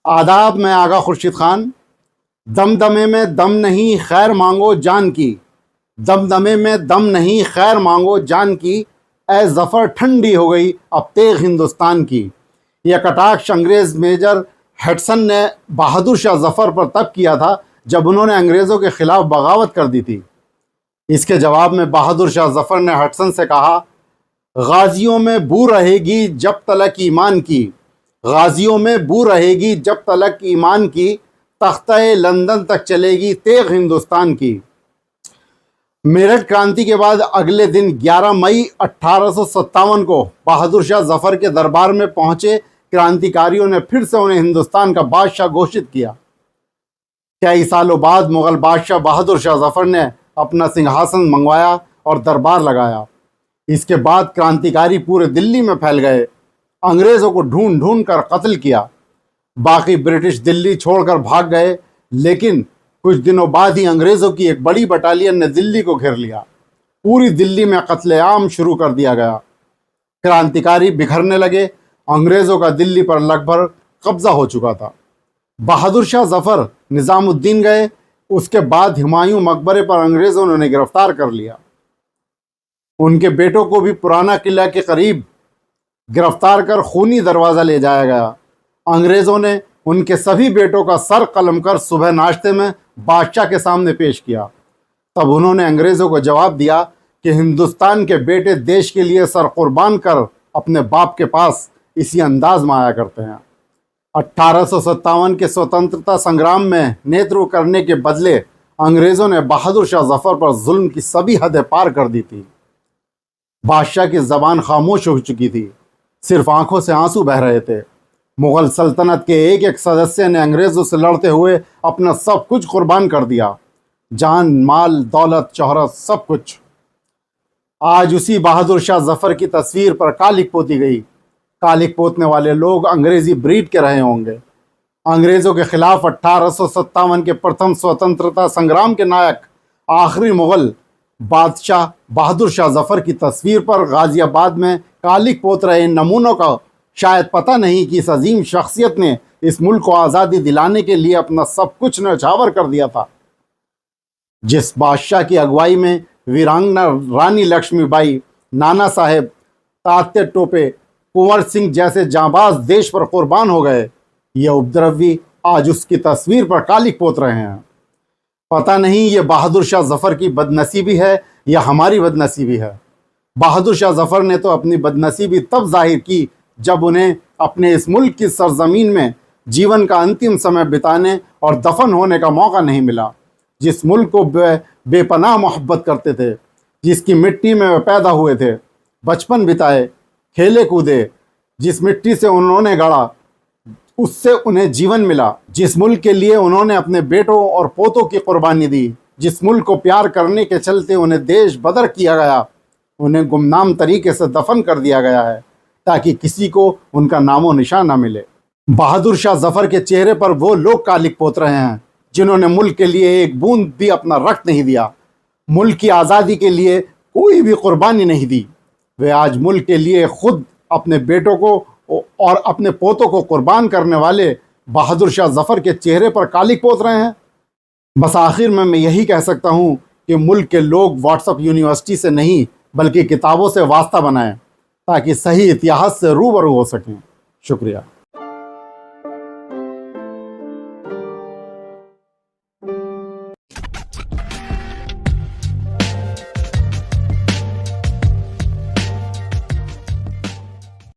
आदाब, मैं आगा खुर्शीद खान। दमदमे में दम नहीं खैर मांगो जान की, दमदमे में दम नहीं खैर मांगो जान की, ए ज़फ़र ठंडी हो गई अब तेग हिंदुस्तान की। यह कटाक्ष अंग्रेज़ मेजर हेडसन ने बहादुर शाह ज़फ़र पर तब किया था जब उन्होंने अंग्रेज़ों के ख़िलाफ़ बगावत कर दी थी। इसके जवाब में बहादुर शाह ज़फ़र ने हेडसन से कहा, गाजियों में बू रहेगी जब तलक ईमान की, गाजियों में बू रहेगी जब तलक ईमान की, तख्ता-ए लंदन तक चलेगी तेग हिंदुस्तान की। मेरठ क्रांति के बाद अगले दिन 11 मई 1857 को बहादुर शाह ज़फ़र के दरबार में पहुंचे क्रांतिकारियों ने फिर से उन्हें हिंदुस्तान का बादशाह घोषित किया। कई सालों बाद मुग़ल बादशाह बहादुर शाह ज़फ़र ने अपना सिंहासन मंगवाया और दरबार लगाया। इसके बाद क्रांतिकारी पूरे दिल्ली में फैल गए, अंग्रेज़ों को ढूंढ ढूंढ कर कत्ल किया। बाकी ब्रिटिश दिल्ली छोड़कर भाग गए, लेकिन कुछ दिनों बाद ही अंग्रेज़ों की एक बड़ी बटालियन ने दिल्ली को घेर लिया। पूरी दिल्ली में कत्लेआम शुरू कर दिया गया। क्रांतिकारी बिखरने लगे। अंग्रेज़ों का दिल्ली पर लगभग कब्जा हो चुका था। बहादुर शाह ज़फ़र निज़ामुद्दीन गए। उसके बाद हुमायूं मकबरे पर अंग्रेज़ों ने उन्हें गिरफ्तार कर लिया। उनके बेटों को भी पुराना किला के करीब गिरफ्तार कर खूनी दरवाज़ा ले जाया गया। अंग्रेज़ों ने उनके सभी बेटों का सर कलम कर सुबह नाश्ते में बादशाह के सामने पेश किया। तब उन्होंने अंग्रेज़ों को जवाब दिया कि हिंदुस्तान के बेटे देश के लिए सर कुर्बान कर अपने बाप के पास इसी अंदाज में आया करते हैं। 1857 के स्वतंत्रता संग्राम में नेतृत्व करने के बदले अंग्रेज़ों ने बहादुर शाह ज़फ़र पर जुल्म की सभी हदें पार कर दी थी। बादशाह की ज़बान खामोश हो चुकी थी, सिर्फ आंखों से आंसू बह रहे थे। मुग़ल सल्तनत के एक एक सदस्य ने अंग्रेज़ों से लड़ते हुए अपना सब कुछ कुर्बान कर दिया, जान, माल, दौलत, शोहरत, सब कुछ। आज उसी बहादुर शाह ज़फ़र की तस्वीर पर कालिक पोती गई। कालिक पोतने वाले लोग अंग्रेज़ी ब्रीड के रहे होंगे। अंग्रेज़ों के ख़िलाफ़ 1857 के प्रथम स्वतंत्रता संग्राम के नायक आखिरी मुग़ल बादशाह बहादुर शाह ज़फ़र की तस्वीर पर गाज़ियाबाद में कालिक पोत रहे इन नमूनों का शायद पता नहीं कि इस अजीम शख्सियत ने इस मुल्क को आज़ादी दिलाने के लिए अपना सब कुछ न्यौछावर कर दिया था। जिस बादशाह की अगुवाई में वीरांगना रानी लक्ष्मीबाई, नाना साहेब, तात्या टोपे, कुंवर सिंह जैसे जांबाज देश पर कुर्बान हो गए, ये उपद्रवी आज उसकी तस्वीर पर कालिक पोत रहे हैं। पता नहीं ये बहादुर शाह ज़फ़र की बदनसीबी है या हमारी बदनसीबी है। बहादुर शाह ज़फ़र ने तो अपनी बदनसीबी तब जाहिर की जब उन्हें अपने इस मुल्क की सरज़मीन में जीवन का अंतिम समय बिताने और दफन होने का मौका नहीं मिला। जिस मुल्क को बेपनाह मोहब्बत करते थे, जिसकी मिट्टी में वे पैदा हुए थे, बचपन बिताए, खेले कूदे, जिस मिट्टी से उन्होंने गढ़ा उससे उन्हें जीवन मिला, जिस मुल्क के लिए उन्होंने अपने बेटों और पोतों की कुर्बानी दी, जिस मुल्क को प्यार करने के चलते उन्हें देश बदर किया गया, उन्हें गुमनाम तरीके से दफन कर दिया गया है ताकि किसी को उनका नामो निशान ना मिले। बहादुर शाह ज़फ़र के चेहरे पर वो लोग कालिक पोत रहे हैं जिन्होंने मुल्क के लिए एक बूंद भी अपना रक्त नहीं दिया, मुल्क की आज़ादी के लिए कोई भी कुर्बानी नहीं दी। वे आज मुल्क के लिए खुद अपने बेटों को और अपने पोतों को कुर्बान करने वाले बहादुर शाह ज़फ़र के चेहरे पर कालिक पोत रहे हैं। बस आखिर में मैं यही कह सकता हूँ कि मुल्क के लोग व्हाट्सएप यूनिवर्सिटी से नहीं बल्कि किताबों से वास्ता बनाएं ताकि सही इतिहास से रूबरू हो सकें। शुक्रिया।